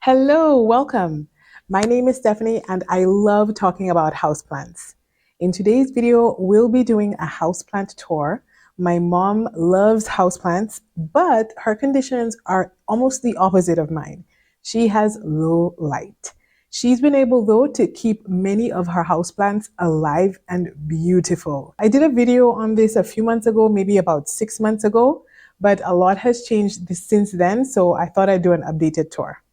Hello, welcome. My name is Stephanie and I love talking about houseplants. In today's video, we'll be doing a houseplant tour. My mom loves houseplants, but her conditions are almost the opposite of mine. She has low light. She's been able though to keep many of her houseplants alive and beautiful. I did a video on this a few months ago, maybe about 6 months ago, but a lot has changed since then, so I thought I'd do an updated tour.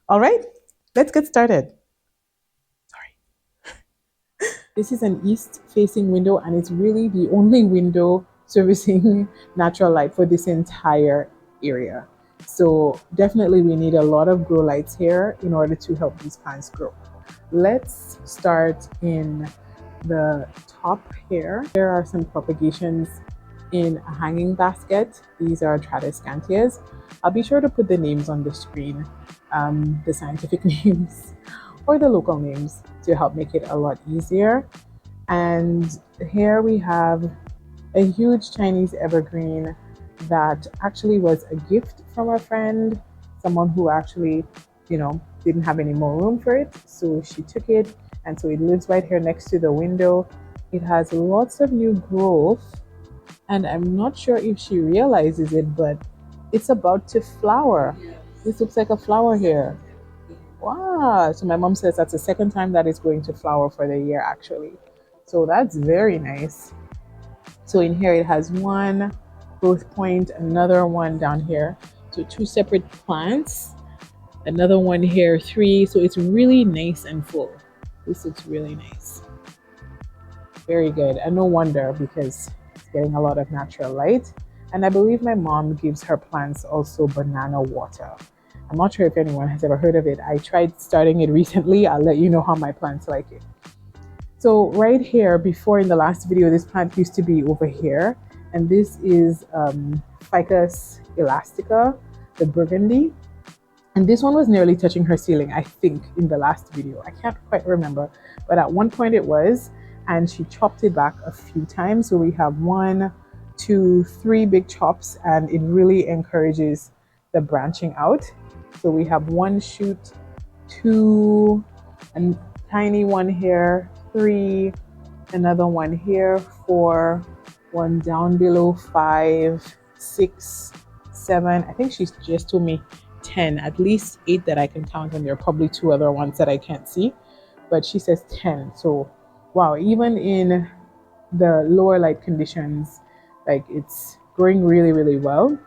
All right, let's get started. Sorry. This is an east-facing window, and it's really the only window servicing natural light for this entire area. So definitely we need a lot of grow lights here in order to help these plants grow. Let's start in the top here. There are some propagations in a hanging basket. These are Tradescantias. I'll be sure to put the names on the screen, the scientific names or the local names to help make it a lot easier. And here we have a huge Chinese evergreen that actually was a gift from a friend, someone who actually, didn't have any more room for it. So she took it, and so it lives right here next to the window. It has lots of new growth, and I'm not sure if she realizes it, but it's about to flower. This looks like a flower here. Wow. So my mom says that's the second time that it's going to flower for the year, actually. So that's very nice. So in here it has one growth point, another one down here. So two separate plants, another one here, three. So it's really nice and full. This looks really nice. Very good. And no wonder, because it's getting a lot of natural light. And I believe my mom gives her plants also banana water. I'm not sure if anyone has ever heard of it. I tried starting it recently. I'll let you know how my plants like it. So right here, before in the last video, this plant used to be over here. And this is Ficus Elastica, the Burgandy. And this one was nearly touching her ceiling, I think, in the last video. I can't quite remember. But at one point it was. And she chopped it back a few times. So we have 1, 2, 3 big chops, and it really encourages the branching out. So we have 1 shoot, 2, a tiny one here, 3, another one here, 4, 1 down below, 5, 6, 7. I think she's just told me 10, at least 8 that I can count, and there are probably 2 other ones that I can't see, but she says 10. So wow, even in the lower light conditions, like it's growing really, really well.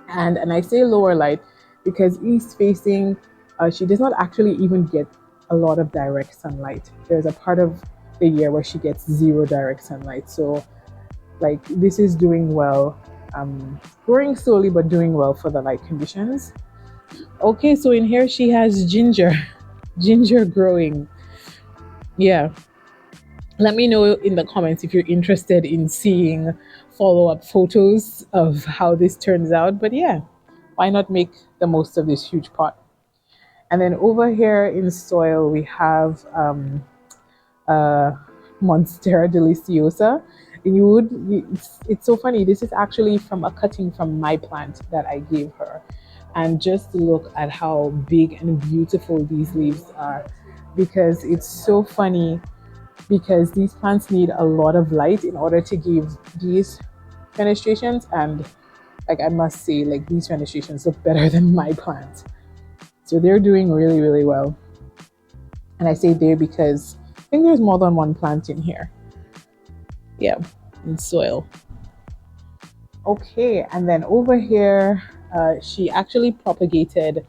And I say lower light because east facing, she does not actually even get a lot of direct sunlight. There's a part of the year where she gets 0 direct sunlight. So like this is doing well, growing slowly, but doing well for the light conditions. Okay, so in here she has ginger growing. Yeah. Let me know in the comments if you're interested in seeing follow-up photos of how this turns out. But yeah, why not make the most of this huge pot? And then over here in soil, we have Monstera Deliciosa. It's so funny. This is actually from a cutting from my plant that I gave her. And just look at how big and beautiful these leaves are, because it's so funny. Because these plants need a lot of light in order to give these fenestrations, and like I must say, like these fenestrations look better than my plants. So they're doing really, really well. And I say they because I think there's more than 1 plant in here. Yeah, in soil. Okay, and then over here, she actually propagated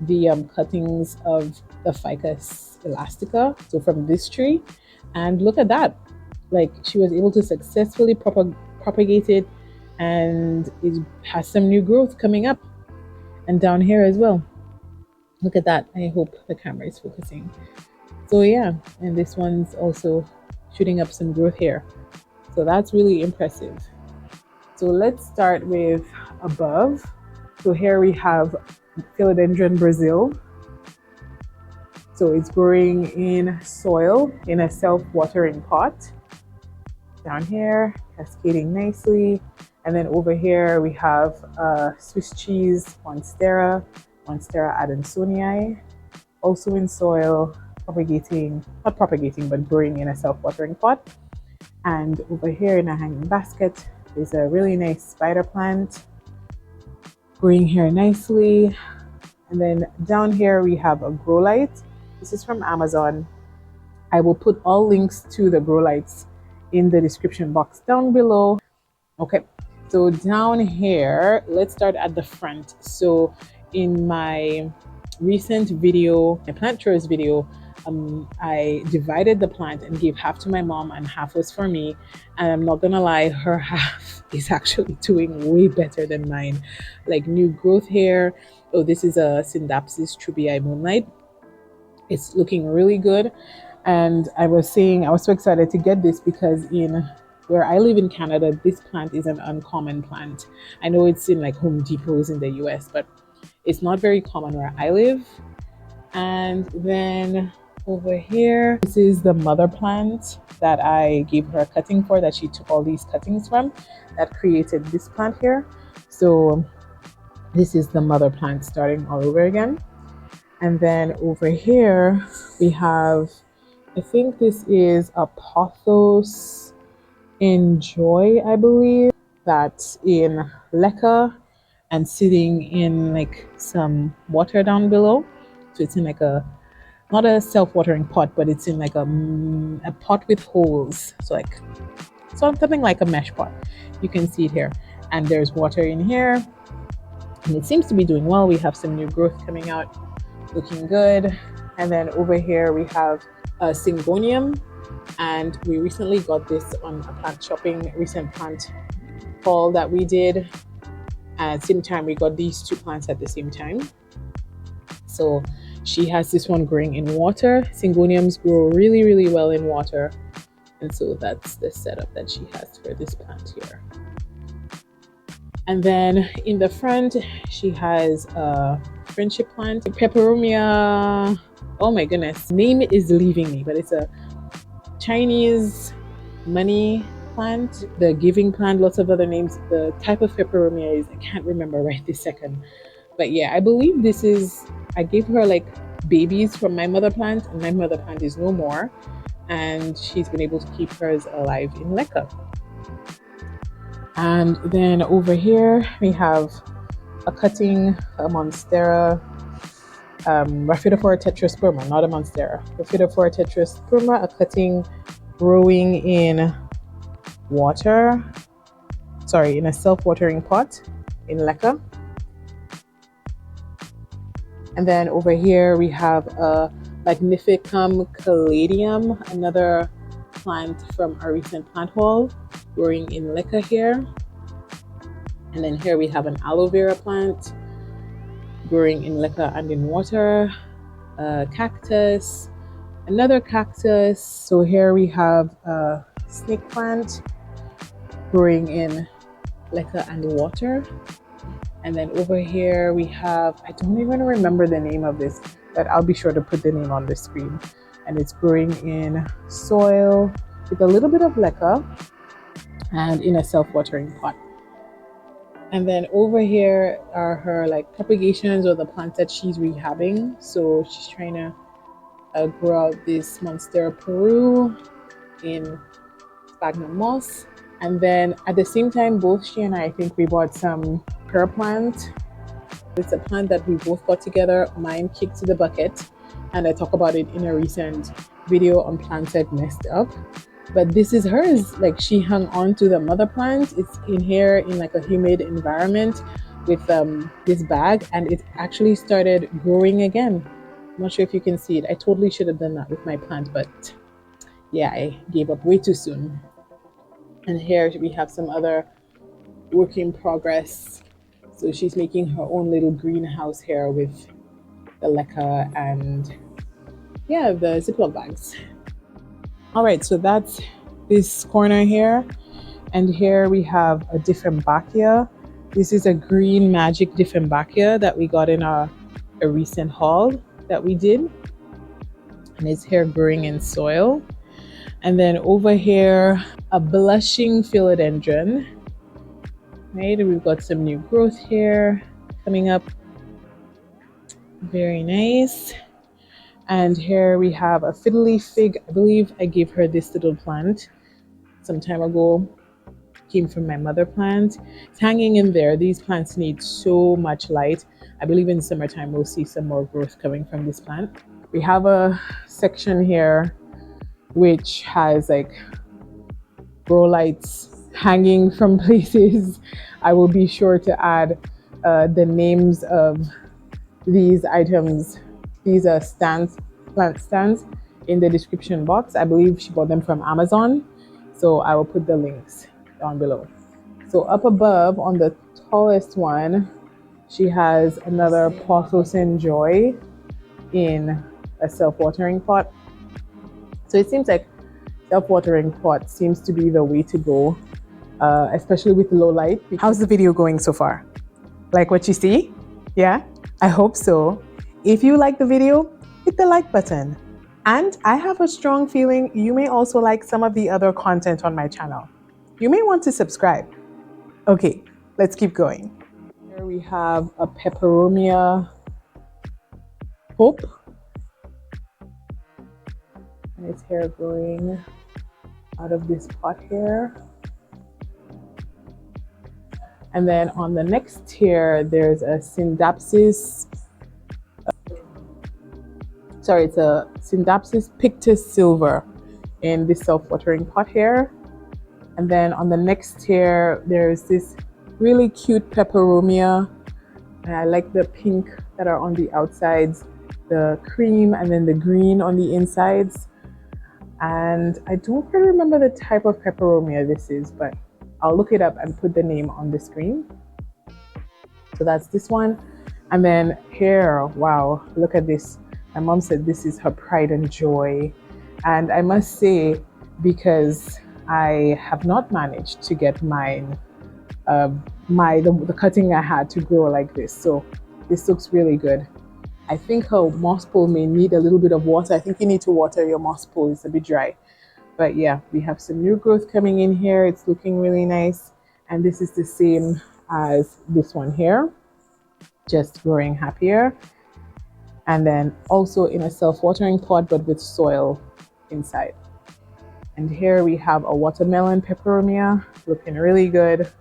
the cuttings of the Ficus Elastica, so from this tree. And look at that, like she was able to successfully propagate it, and it has some new growth coming up. And down here as well, look at that. I hope the camera is focusing. So yeah, and this one's also shooting up some growth here. So that's really impressive. So let's start with above. So here we have Philodendron Brazil. So it's growing in soil in a self-watering pot. Down here, cascading nicely. And then over here we have Swiss cheese Monstera Monstera Adansonii, also in soil, not propagating, but growing in a self-watering pot. And over here in a hanging basket is a really nice spider plant growing here nicely. And then down here we have a grow light. This is from Amazon. I will put all links to the grow lights in the description box down below. Okay, so down here, let's start at the front. So in my recent video, my plant tours video, I divided the plant and gave half to my mom and half was for me. And I'm not gonna lie, her half is actually doing way better than mine. Like new growth here. Oh, this is a Syngonium Treubii Moonlight. It's looking really good. And I was saying I was so excited to get this because in where I live in Canada, this plant is an uncommon plant. I know it's in like Home Depots in the US, but it's not very common where I live. And then over here, this is the mother plant that I gave her a cutting for, that she took all these cuttings from, that created this plant here. So this is the mother plant starting all over again. And then over here we have, I think this is a Pothos Njoy, I believe, that's in leca and sitting in like some water down below. So it's in like not a self-watering pot, but it's in like a pot with holes. So like something like a mesh pot. You can see it here. And there's water in here. And it seems to be doing well. We have some new growth coming out, looking good. And then over here we have a Syngonium. And we recently got this on a plant shopping recent plant haul that we did. At the same time, we got these two plants at the same time. So she has this one growing in water. Syngoniums grow really, really well in water. And so that's the setup that she has for this plant here. And then in the front, she has a friendship plant, Peperomia. Oh my goodness, name is leaving me, but it's a Chinese money plant, the giving plant, lots of other names. The type of peperomioides, I can't remember right this second. But yeah, I believe this is, I gave her like babies from my mother plant, and my mother plant is no more. And she's been able to keep hers alive in leca. And then over here we have a cutting, a Monstera Rhaphidophora tetrasperma, not a Monstera. Rhaphidophora tetrasperma, a cutting growing in water, sorry, in a self-watering pot in leca. And then over here we have a Magnificum Caladium, another plant from our recent plant haul, growing in leca here. And then here we have an aloe vera plant growing in leca and in water, a cactus, another cactus. So here we have a snake plant growing in leca and water. And then over here we have, I don't even remember the name of this, but I'll be sure to put the name on the screen. And it's growing in soil with a little bit of leca and in a self-watering pot. And then over here are her like propagations or the plants that she's rehabbing. So she's trying to grow out this Monstera Peru in sphagnum moss. And then at the same time, both she and I think we bought some pear plant. It's a plant that we both got together. Mine kicked to the bucket, and I talk about it in a recent video on plants that messed up. But this is hers. Like, she hung on to the mother plant. It's in here in like a humid environment with this bag, and it actually started growing again. I'm not sure if you can see it. I totally should have done that with my plant, but yeah, I gave up way too soon. And here we have some other work in progress. So she's making her own little greenhouse here with the leca and yeah, the Ziploc bags. All right, so that's this corner here. And here we have a Diffenbachia. This is a green magic Diffenbachia that we got in a recent haul that we did. And it's here growing in soil. And then over here, a blushing philodendron. Right, we've got some new growth here coming up. Very nice. And here we have a fiddly fig. I believe I gave her this little plant some time ago. Came from my mother plant. It's hanging in there. These plants need so much light. I believe in summertime we'll see some more growth coming from this plant. We have a section here which has like grow lights hanging from places. I will be sure to add the names of these items. These are stands, plant stands, in the description box. I believe she bought them from Amazon, so I will put the links down below. So up above on the tallest one, she has another Pothos Njoy in a self-watering pot. So it seems like self-watering pot seems to be the way to go, especially with low light. How's the video going so far? Like what you see? Yeah, I hope so. If you like the video, hit the like button. And I have a strong feeling you may also like some of the other content on my channel. You may want to subscribe. Okay, let's keep going. Here we have a Peperomia Hope. And its hair growing out of this pot here. And then on the next tier, there's a Syngonium. It's a Scindapsus pictus silver in this self-watering pot here. And then on the next tier, there's this really cute Peperomia. And I like the pink that are on the outsides, the cream, and then the green on the insides. And I don't quite remember the type of Peperomia this is, but I'll look it up and put the name on the screen. So that's this one. And then here, wow, look at this. My mom said this is her pride and joy. And I must say, because I have not managed to get mine, the cutting I had to grow like this. So this looks really good. I think her moss pole may need a little bit of water. I think you need to water your moss pole. It's a bit dry. But yeah, we have some new growth coming in here. It's looking really nice. And this is the same as this one here, just growing happier. And then also in a self-watering pot, but with soil inside. And here we have a watermelon peperomia, looking really good.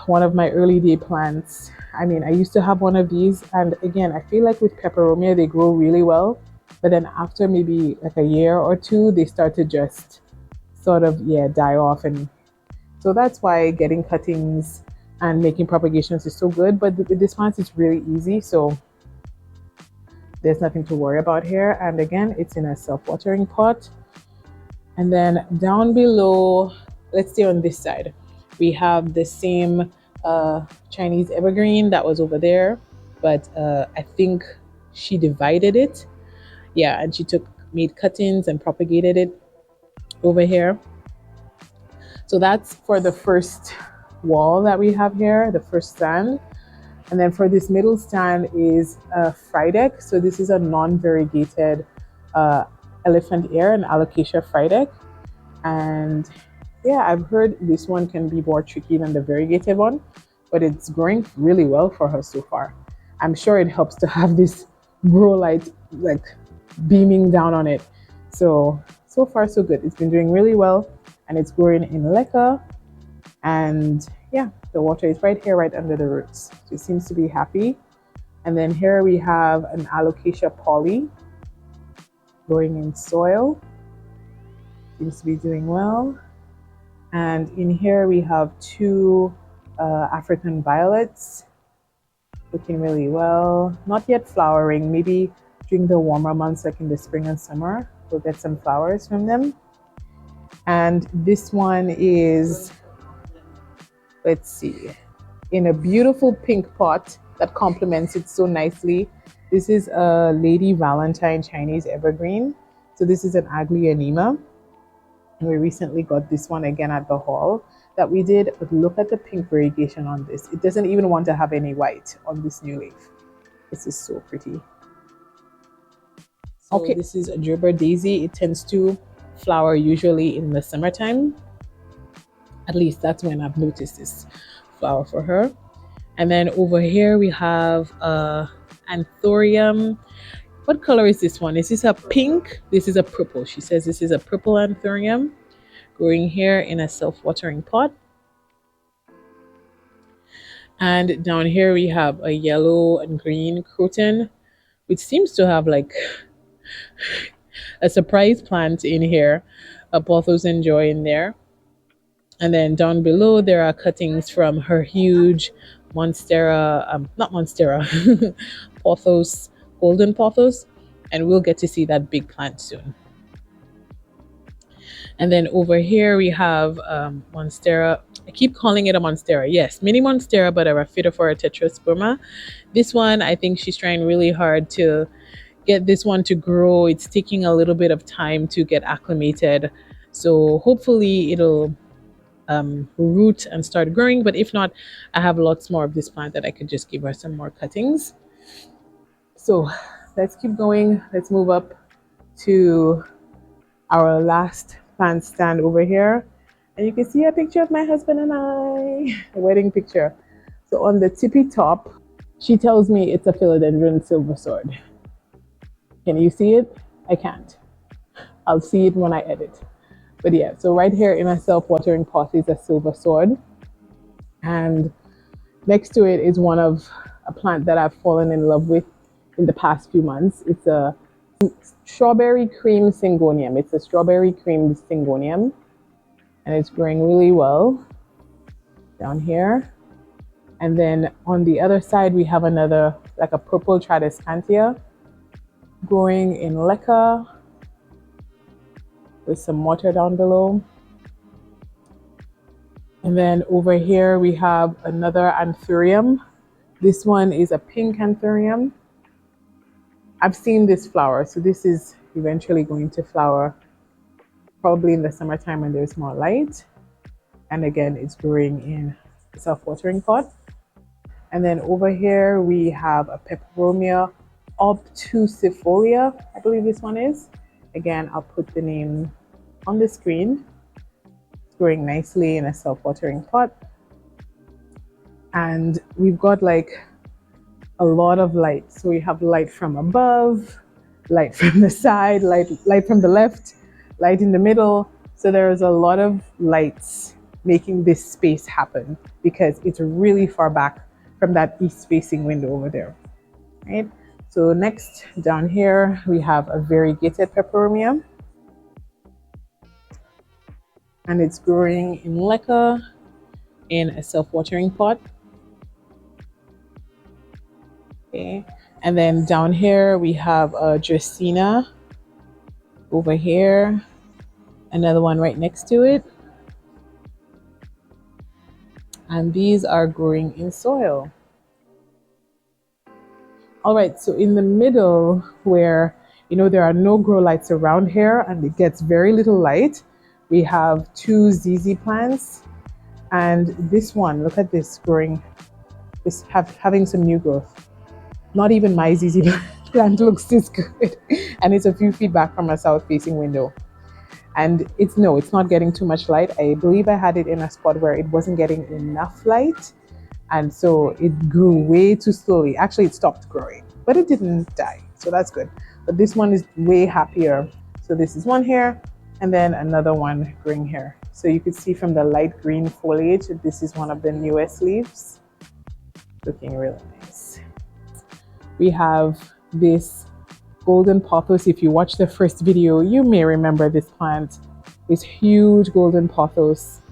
One of my early day plants. I mean, I used to have one of these, and again, I feel like with peperomia, they grow really well. But then after maybe like a year or two, they start to just sort of, die off. And so that's why getting cuttings and making propagations is so good. But with this plant, it's really easy. So there's nothing to worry about here. And again, it's in a self-watering pot. And then down below, let's stay on this side. We have the same Chinese evergreen that was over there. But I think she divided it. Yeah, and she made cuttings and propagated it over here. So that's for the first wall that we have here, the first stand. And then for this middle stand is Frydek. So this is a non-variegated elephant ear, an Alocacia Frydek. And yeah, I've heard this one can be more tricky than the variegated one, but it's growing really well for her so far. I'm sure it helps to have this grow light like beaming down on it. So far so good. It's been doing really well, and it's growing in leca. And yeah, the water is right here, right under the roots. So it seems to be happy. And then here we have an Alocacia Polly growing in soil. Seems to be doing well. And in here we have two African violets looking really well. Not yet flowering, maybe during the warmer months like in the spring and summer we'll get some flowers from them. And this one is, let's see, in a beautiful pink pot that complements it so nicely. This is a Lady Valentine Chinese evergreen. So this is an Aglionema. And we recently got this one again at the haul that we did. But look at the pink variegation on this. It doesn't even want to have any white on this new leaf. This is so pretty. So okay, this is a Gerber daisy. It tends to flower usually in the summertime. At least that's when I've noticed this flower for her. And then over here we have a Anthurium. What color is this one? Is this a pink? This is a purple. She says this is a purple Anthurium growing here in a self-watering pot. And down here we have a yellow and green croton, which seems to have like a surprise plant in here, a Pothos Njoy in there. And then down below there are cuttings from her huge Monstera, not Monstera, Pothos, golden Pothos, and we'll get to see that big plant soon. And then over here we have Monstera. I keep calling it a Monstera. Yes, mini Monstera, but a Rhaphidophora tetrasperma. This one, I think she's trying really hard to get this one to grow. It's taking a little bit of time to get acclimated. So hopefully it'll root and start growing. But if not, I have lots more of this plant that I could just give her some more cuttings. So let's keep going. Let's move up to our last plant stand over here, and you can see a picture of my husband and I, a wedding picture. So on the tippy top, she tells me it's a philodendron silver sword. Can you see it? I can't. I'll see it when I edit. But yeah, so right here in a self-watering pot is a silver sword, and next to it is one of a plant that I've fallen in love with in the past few months. It's a strawberry cream Syngonium. It's a strawberry cream Syngonium, and it's growing really well down here. And then on the other side we have another, like a purple Tradescantia growing in leca with some water down below. And then over here we have another Anthurium. This one is a pink Anthurium. I've seen this flower, so this is eventually going to flower probably in the summertime when there's more light. And again, it's growing in a self-watering pot. And then over here we have a Peperomia obtusifolia, I believe this one is. Again, I'll put the name on the screen. It's growing nicely in a self-watering pot. And we've got like a lot of light. So we have light from above, light from the side, light from the left, light in the middle. So there's a lot of lights making this space happen because it's really far back from that east-facing window over there, right? So next, down here, we have a variegated peperomia, and it's growing in leca in a self-watering pot. Okay, and then down here we have a Dracaena over here, another one right next to it, and these are growing in soil. All right, so in the middle where, you know, there are no grow lights around here and it gets very little light, we have two ZZ plants, and this one, look at this, growing, is having some new growth. Not even my ZZ plant looks this good, and it's a few feet back from a south-facing window. And it's not getting too much light. I believe I had it in a spot where it wasn't getting enough light, and so it grew way too slowly. Actually, it stopped growing, but it didn't die, so that's good. But this one is way happier. So this is one here, and then another one growing here. So you could see from the light green foliage, this is one of the newest leaves, looking really nice. We have this golden pothos. If you watch the first video, you may remember this plant. This huge golden pothos,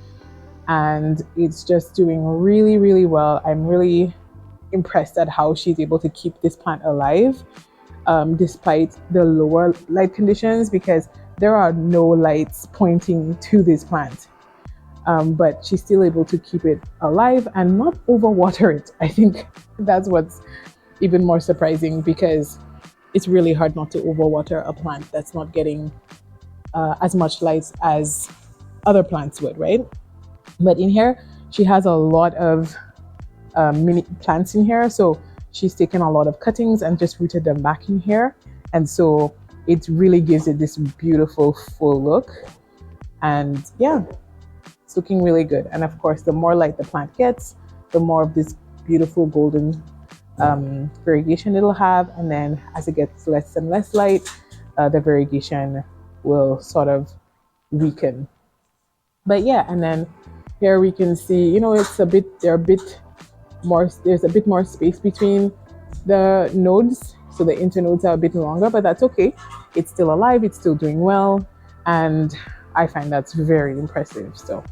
and it's just doing really, really well. I'm really impressed at how she's able to keep this plant alive despite the lower light conditions, because there are no lights pointing to this plant. But she's still able to keep it alive and not overwater it. I think that's what's even more surprising, because it's really hard not to overwater a plant that's not getting as much light as other plants would, right? But in here, she has a lot of mini plants in here. So she's taken a lot of cuttings and just rooted them back in here. And so it really gives it this beautiful full look. And yeah, it's looking really good. And of course, the more light the plant gets, the more of this beautiful golden variegation it'll have, and then as it gets less and less light, the variegation will sort of weaken. But yeah, and then here we can see, it's a bit, there's a bit more space between the nodes, so the internodes are a bit longer, but that's okay. It's still alive, it's still doing well, and I find that's very impressive. So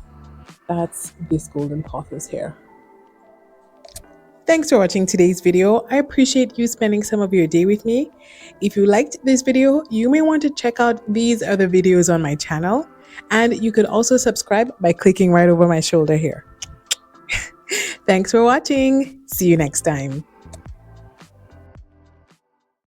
that's this golden pothos here. Thanks for watching today's video. I appreciate you spending some of your day with me. If you liked this video, you may want to check out these other videos on my channel, and you could also subscribe by clicking right over my shoulder here. Thanks for watching. See you next time.